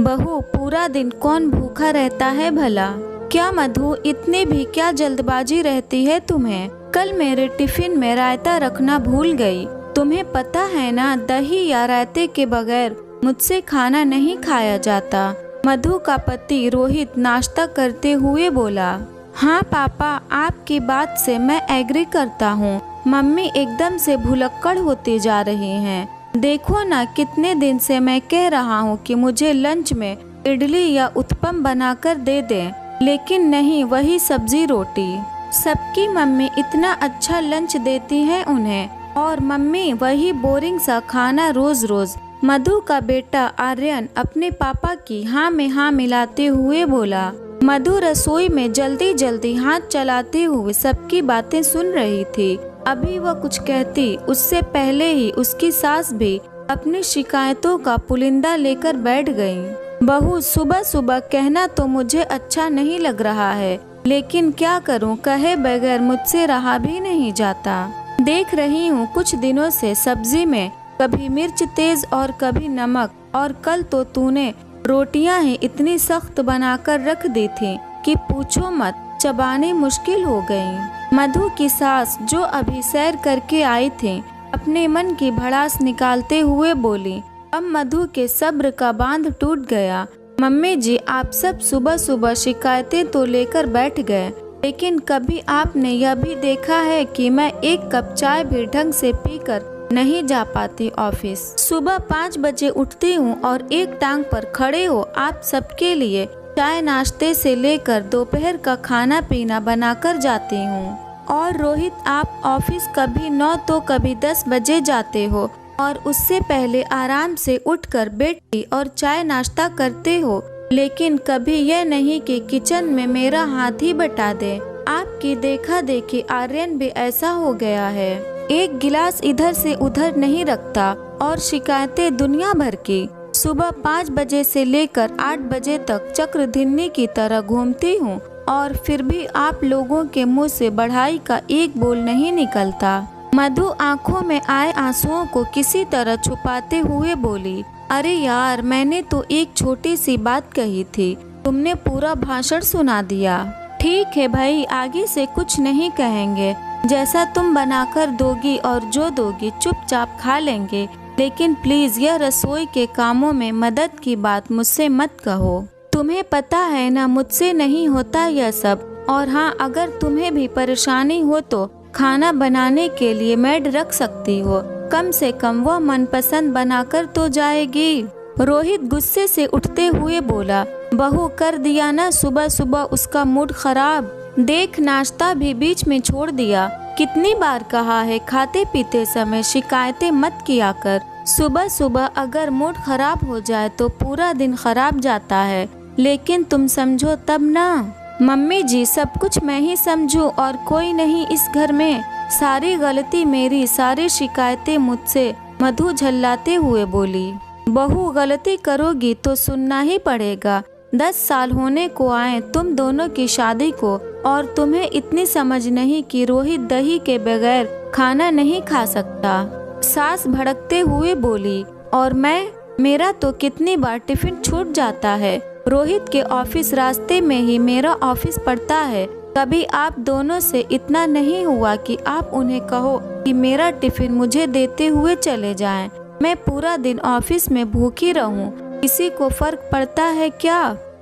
बहू, पूरा दिन कौन भूखा रहता है भला? क्या मधु, इतनी भी क्या जल्दबाजी रहती है तुम्हें? कल मेरे टिफिन में रायता रखना भूल गई। तुम्हें पता है ना, दही या रायते के बगैर मुझसे खाना नहीं खाया जाता। मधु का पति रोहित नाश्ता करते हुए बोला। हाँ पापा, आपकी बात से मैं एग्री करता हूँ। मम्मी एकदम से भुलक्कड़ होती जा रही हैं। देखो ना, कितने दिन से मैं कह रहा हूँ कि मुझे लंच में इडली या उत्पम बनाकर दे दें, लेकिन नहीं, वही सब्जी रोटी। सबकी मम्मी इतना अच्छा लंच देती है उन्हें, और मम्मी वही बोरिंग सा खाना रोज रोज। मधु का बेटा आर्यन अपने पापा की हाँ में हाँ मिलाते हुए बोला। मधु रसोई में जल्दी जल्दी हाथ चलाते हुए सबकी बातें सुन रही थी। अभी वह कुछ कहती, उससे पहले ही उसकी सास भी अपनी शिकायतों का पुलिंदा लेकर बैठ गईं। बहू, सुबह सुबह कहना तो मुझे अच्छा नहीं लग रहा है, लेकिन क्या करूं, कहे बगैर मुझसे रहा भी नहीं जाता। देख रही हूं कुछ दिनों से सब्जी में कभी मिर्च तेज और कभी नमक, और कल तो तूने रोटियां ही इतनी सख्त बनाकर रख दी थी कि पूछो मत, चबाने मुश्किल हो गई। मधु की सास, जो अभी सैर करके आई थी, अपने मन की भड़ास निकालते हुए बोली। अब मधु के सब्र का बांध टूट गया। मम्मी जी, आप सब सुबह सुबह शिकायतें तो लेकर बैठ गए, लेकिन कभी आपने यह भी देखा है कि मैं एक कप चाय भी ढंग से पीकर नहीं जा पाती ऑफिस। सुबह 5 बजे उठती हूँ और एक टांग पर खड़े हो आप सबके लिए चाय नाश्ते से लेकर दोपहर का खाना पीना बनाकर जाती हूँ। और रोहित, आप ऑफिस कभी 9 तो कभी 10 बजे जाते हो, और उससे पहले आराम से उठकर बेड टी और चाय नाश्ता करते हो, लेकिन कभी यह नहीं कि किचन में मेरा हाथ ही बटा दे। आपकी देखा देखी आर्यन भी ऐसा हो गया है, एक गिलास इधर से उधर नहीं रखता, और शिकायतें दुनिया भर की। सुबह 5 बजे से लेकर 8 बजे तक चक्रधरनी की तरह घूमती हूँ, और फिर भी आप लोगों के मुंह से बढ़ाई का एक बोल नहीं निकलता। मधु आंखों में आए आंसुओं को किसी तरह छुपाते हुए बोली। अरे यार, मैंने तो एक छोटी सी बात कही थी, तुमने पूरा भाषण सुना दिया। ठीक है भाई, आगे से कुछ नहीं कहेंगे, जैसा तुम बनाकर दोगी और जो दोगी चुपचाप खा लेंगे, लेकिन प्लीज यह रसोई के कामों में मदद की बात मुझसे मत कहो। तुम्हें पता है ना, मुझसे नहीं होता यह सब। और हाँ, अगर तुम्हें भी परेशानी हो तो खाना बनाने के लिए मेड रख सकती हो, कम से कम वह मनपसंद बनाकर तो जाएगी। रोहित गुस्से से उठते हुए बोला। बहू, कर दिया ना सुबह सुबह उसका मूड खराब। देख, नाश्ता भी बीच में छोड़ दिया। कितनी बार कहा है, खाते पीते समय शिकायतें मत किया कर। सुबह सुबह अगर मूड खराब हो जाए तो पूरा दिन खराब जाता है, लेकिन तुम समझो तब ना। मम्मी जी, सब कुछ मैं ही समझूं और कोई नहीं इस घर में। सारी गलती मेरी, सारी शिकायतें मुझसे, मधु झल्लाते हुए बोली। बहू, गलती करोगी तो सुनना ही पड़ेगा। 10 साल होने को आए तुम दोनों की शादी को, और तुम्हें इतनी समझ नहीं कि रोहित दही के बगैर खाना नहीं खा सकता। सास भड़कते हुए बोली। और मेरा तो कितनी बार टिफिन छूट जाता है। रोहित के ऑफिस रास्ते में ही मेरा ऑफिस पड़ता है। कभी आप दोनों से इतना नहीं हुआ कि आप उन्हें कहो कि मेरा टिफिन मुझे देते हुए चले जाएं। मैं पूरा दिन ऑफिस में भूखी रहूं, किसी को फर्क पड़ता है क्या?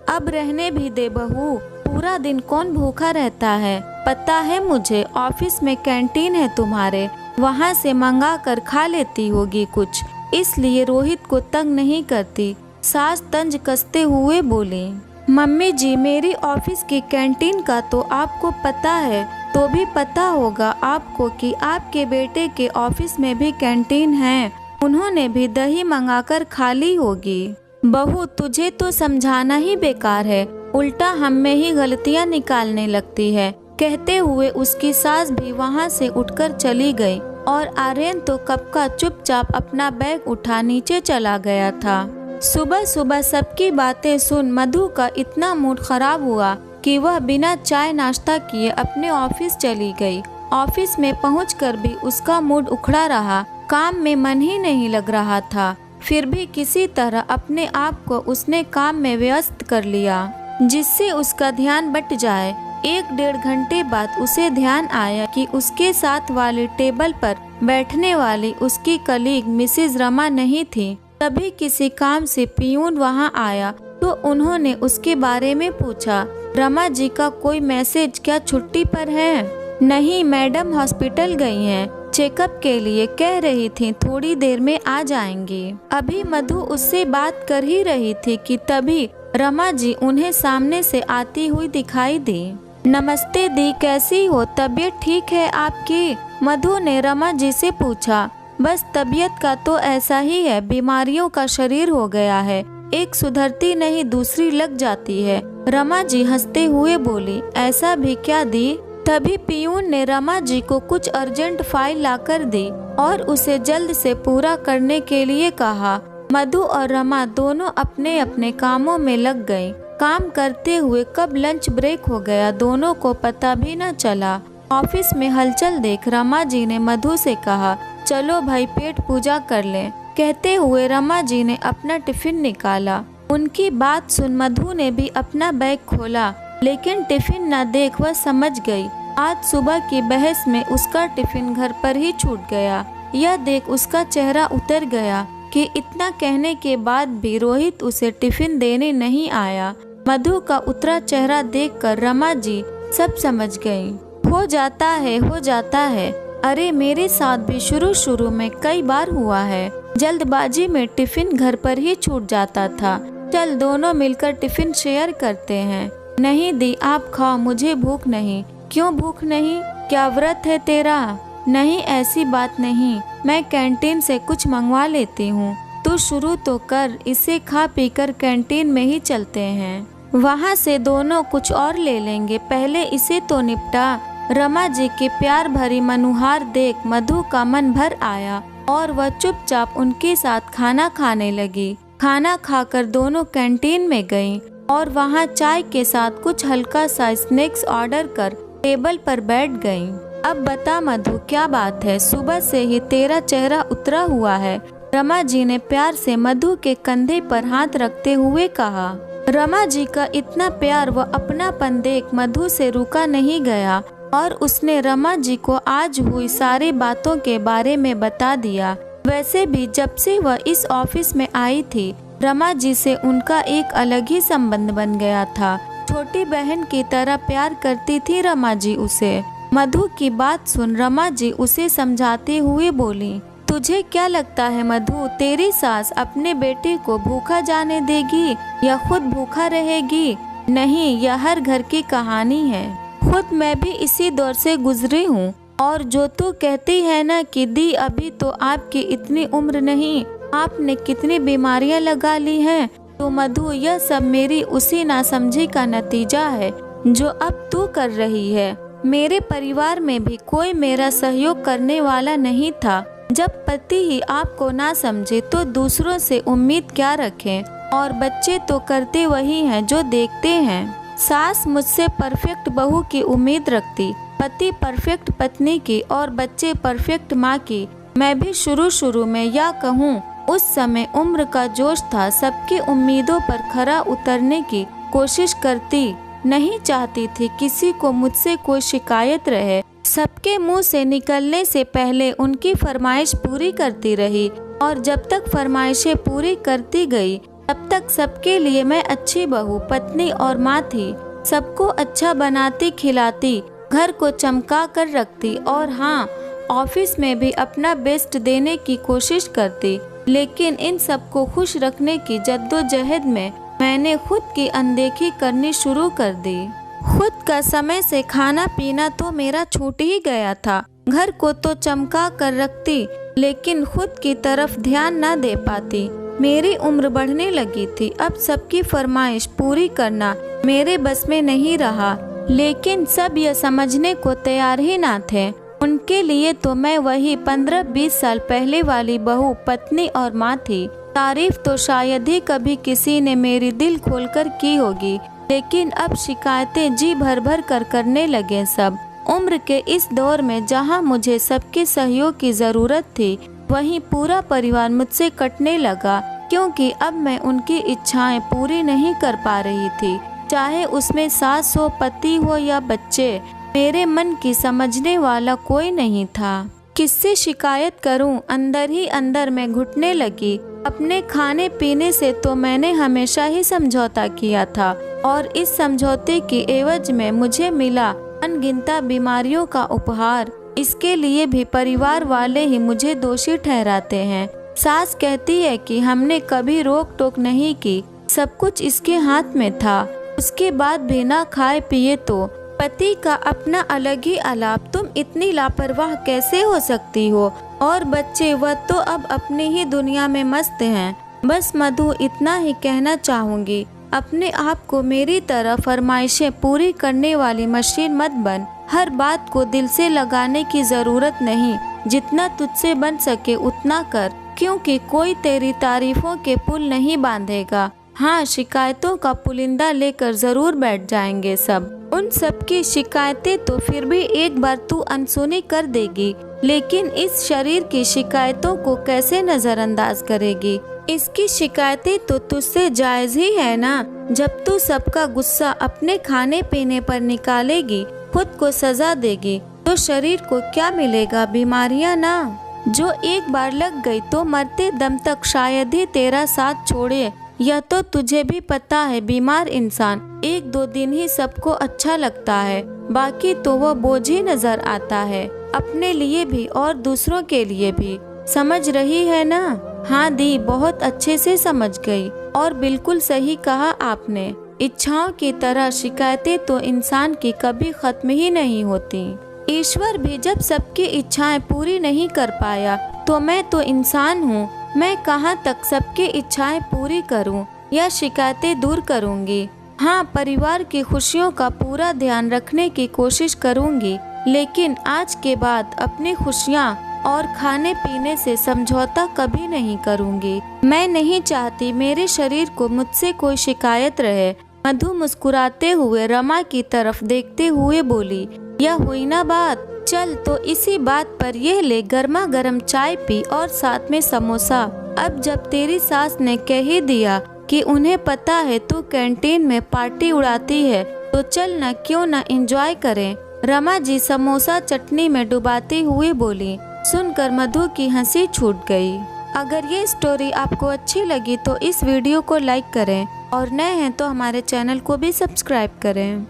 अब रहने भी दे बहू, पूरा दिन कौन भूखा रहता है। पता है मुझे, ऑफिस में कैंटीन है तुम्हारे, वहाँ से मंगा कर खा लेती होगी कुछ, इसलिए रोहित को तंग नहीं करती। सास तंज कसते हुए बोली। मम्मी जी, मेरी ऑफिस की कैंटीन का तो आपको पता है, तो भी पता होगा आपको कि आपके बेटे के ऑफिस में भी कैंटीन है, उन्होंने भी दही मंगाकर खा ली होगी। बहू, तुझे तो समझाना ही बेकार है, उल्टा हम में ही गलतियां निकालने लगती है। कहते हुए उसकी सास भी वहां से उठकर चली गई, और आर्यन तो कब का चुपचाप अपना बैग उठा नीचे चला गया था। सुबह सुबह सबकी बातें सुन मधु का इतना मूड खराब हुआ कि वह बिना चाय नाश्ता किए अपने ऑफिस चली गई। ऑफिस में पहुंचकर भी उसका मूड उखड़ा रहा, काम में मन ही नहीं लग रहा था। फिर भी किसी तरह अपने आप को उसने काम में व्यस्त कर लिया जिससे उसका ध्यान बट जाए। 1-1.5 घंटे बाद उसे ध्यान आया कि उसके साथ वाली टेबल पर बैठने वाली उसकी कलीग मिसेज रमा नहीं थी। तभी किसी काम से पियून वहां आया तो उन्होंने उसके बारे में पूछा। रमा जी का कोई मैसेज, क्या छुट्टी पर है? नहीं मैडम, हॉस्पिटल गई हैं, चेकअप के लिए कह रही थी, थोड़ी देर में आ जाएंगी। अभी मधु उससे बात कर ही रही थी कि तभी रमा जी उन्हें सामने से आती हुई दिखाई दी। नमस्ते दी, कैसी हो? तबीयत ठीक है आपकी? मधु ने रमा जी से पूछा। बस तबीयत का तो ऐसा ही है, बीमारियों का शरीर हो गया है, एक सुधरती नहीं दूसरी लग जाती है। रमा जी हंसते हुए बोली। ऐसा भी क्या दी? तभी पियून ने रमा जी को कुछ अर्जेंट फाइल लाकर दी और उसे जल्द से पूरा करने के लिए कहा। मधु और रमा दोनों अपने अपने कामों में लग गईं। काम करते हुए कब लंच ब्रेक हो गया दोनों को पता भी न चला। ऑफिस में हलचल देख रमा जी ने मधु से कहा, चलो भाई पेट पूजा कर लें। कहते हुए रमा जी ने अपना टिफिन निकाला। उनकी बात सुन मधु ने भी अपना बैग खोला, लेकिन टिफिन न देख वह समझ गई आज सुबह की बहस में उसका टिफिन घर पर ही छूट गया। यह देख उसका चेहरा उतर गया कि इतना कहने के बाद भी रोहित उसे टिफिन देने नहीं आया। मधु का उतरा चेहरा देखकर रमा जी सब समझ गईं। हो जाता है। अरे मेरे साथ भी शुरू में कई बार हुआ है। जल्दबाजी में टिफिन घर पर ही छूट जाता था। चल दोनों मिलकर टिफिन शेयर करते हैं। नहीं दी, आप खाओ, मुझे भूख नहीं। क्यों भूख नहीं? क्या व्रत है तेरा? नहीं ऐसी बात नहीं, मैं कैंटीन से कुछ मंगवा लेती हूँ। तू शुरू तो कर, इसे खा पीकर कैंटीन में ही चलते हैं, वहाँ से दोनों कुछ और ले लेंगे, पहले इसे तो निपटा। रमा जी के प्यार भरी मनुहार देख मधु का मन भर आया और वह चुपचाप उनके साथ खाना खाने लगी। खाना खाकर दोनों कैंटीन में गईं और वहाँ चाय के साथ कुछ हल्का सा स्नैक्स ऑर्डर कर टेबल पर बैठ गईं। अब बता मधु, क्या बात है? सुबह से ही तेरा चेहरा उतरा हुआ है। रमा जी ने प्यार से मधु के कंधे पर हाथ रखते हुए कहा। रमा जी का इतना प्यार व अपनापन देख मधु से रुका नहीं गया और उसने रमा जी को आज हुई सारी बातों के बारे में बता दिया। वैसे भी जब से वह इस ऑफिस में आई थी, रमा जी से उनका एक अलग ही संबंध बन गया था। छोटी बहन की तरह प्यार करती थी रमा जी उसे। मधु की बात सुन रमा जी उसे समझाते हुए बोली, तुझे क्या लगता है मधु, तेरी सास अपने बेटे को भूखा जाने देगी या खुद भूखा रहेगी? नहीं, यह हर घर की कहानी है। खुद मैं भी इसी दौर से गुजरी हूँ। और जो तू कहती है ना कि दी अभी तो आपकी इतनी उम्र नहीं, आपने कितनी बीमारियां लगा ली हैं, तो मधु यह सब मेरी उसी नासमझी का नतीजा है जो अब तू कर रही है। मेरे परिवार में भी कोई मेरा सहयोग करने वाला नहीं था। जब पति ही आपको ना समझे तो दूसरों से उम्मीद क्या रखें? और बच्चे तो करते वही हैं जो देखते हैं। सास मुझसे परफेक्ट बहू की उम्मीद रखती, पति परफेक्ट पत्नी की और बच्चे परफेक्ट माँ की। मैं भी शुरू में या कहूँ उस समय उम्र का जोश था, सबकी उम्मीदों पर खरा उतरने की कोशिश करती, नहीं चाहती थी किसी को मुझसे कोई शिकायत रहे। सबके मुंह से निकलने से पहले उनकी फरमाइश पूरी करती रही और जब तक फरमाइशें पूरी करती गई तब तक सबके लिए मैं अच्छी बहू, पत्नी और माँ थी। सबको अच्छा बनाती, खिलाती, घर को चमका कर रखती और हाँ, ऑफिस में भी अपना बेस्ट देने की कोशिश करती। लेकिन इन सबको खुश रखने की जद्दोजहद में मैंने खुद की अनदेखी करनी शुरू कर दी। खुद का समय से खाना पीना तो मेरा छूट ही गया था। घर को तो चमका कर रखती, लेकिन खुद की तरफ ध्यान न दे पाती। मेरी उम्र बढ़ने लगी थी, अब सबकी फरमाइश पूरी करना मेरे बस में नहीं रहा। लेकिन सब यह समझने को तैयार ही ना थे। उनके लिए तो मैं वही 15-20 साल पहले वाली बहू, पत्नी और माँ थी। तारीफ तो शायद ही कभी किसी ने मेरी दिल खोलकर की होगी, लेकिन अब शिकायतें जी भर भर कर करने लगे सब। उम्र के इस दौर में जहाँ मुझे सबके सहयोग की जरूरत थी, वहीं पूरा परिवार मुझसे कटने लगा, क्योंकि अब मैं उनकी इच्छाएं पूरी नहीं कर पा रही थी। चाहे उसमें सास हो, पति हो या बच्चे, मेरे मन की समझने वाला कोई नहीं था। किससे शिकायत करूं? अंदर ही अंदर मैं घुटने लगी। अपने खाने पीने से तो मैंने हमेशा ही समझौता किया था, और इस समझौते की एवज में मुझे मिला अनगिनता बीमारियों का उपहार। इसके लिए भी परिवार वाले ही मुझे दोषी ठहराते हैं। सास कहती है कि हमने कभी रोक टोक नहीं की, सब कुछ इसके हाथ में था। उसके बाद भी ना खाए पिए तो पति का अपना अलग ही आलाप। तुम इतनी लापरवाह कैसे हो सकती हो? और बच्चे, वह तो अब अपनी ही दुनिया में मस्त हैं। बस मधु, इतना ही कहना चाहूँगी, अपने आप को मेरी तरह फरमाइशें पूरी करने वाली मशीन मत बन। हर बात को दिल से लगाने की ज़रूरत नहीं, जितना तुझसे बन सके उतना कर, क्योंकि कोई तेरी तारीफों के पुल नहीं बांधेगा। हाँ, शिकायतों का पुलिंदा लेकर ज़रूर बैठ जाएंगे सब। उन सब की शिकायतें तो फिर भी एक बार तू अनसुनी कर देगी, लेकिन इस शरीर की शिकायतों को कैसे नज़रअंदाज करेगी? इसकी शिकायतें तो तुझसे जायज़ ही है ना। जब तू सबका गुस्सा अपने खाने पीने पर निकालेगी, खुद को सजा देगी, तो शरीर को क्या मिलेगा? बीमारियां ना, जो एक बार लग गई तो मरते दम तक शायद ही तेरा साथ छोड़े। यह तो तुझे भी पता है, बीमार इंसान 1-2 दिन ही सबको अच्छा लगता है, बाकी तो वह बोझ ही नजर आता है, अपने लिए भी और दूसरों के लिए भी। समझ रही है ना? हाँ दी, बहुत अच्छे से समझ गई, और बिल्कुल सही कहा आपने। इच्छाओं की तरह शिकायतें तो इंसान की कभी खत्म ही नहीं होती। ईश्वर भी जब सबकी इच्छाएं पूरी नहीं कर पाया, तो मैं तो इंसान हूँ, मैं कहाँ तक सबकी इच्छाएं पूरी करूँ या शिकायतें दूर करूँगी। हाँ, परिवार की खुशियों का पूरा ध्यान रखने की कोशिश करूँगी, लेकिन आज के बाद अपनी खुशियाँ और खाने पीने से समझौता कभी नहीं करूँगी। मैं नहीं चाहती मेरे शरीर को मुझसे कोई शिकायत रहे। मधु मुस्कुराते हुए रमा की तरफ देखते हुए बोली, यह हुई ना बात। चल तो इसी बात पर यह ले गर्मा गर्म चाय पी और साथ में समोसा। अब जब तेरी सास ने कह ही दिया कि उन्हें पता है तू कैंटीन में पार्टी उड़ाती है, तो चल ना, क्यों ना एंजॉय करें। रमा जी समोसा चटनी में डुबाती हुई बोली। सुनकर मधु की हंसी छूट गई। अगर ये स्टोरी आपको अच्छी लगी तो इस वीडियो को लाइक करें, और नए हैं तो हमारे चैनल को भी सब्सक्राइब करें।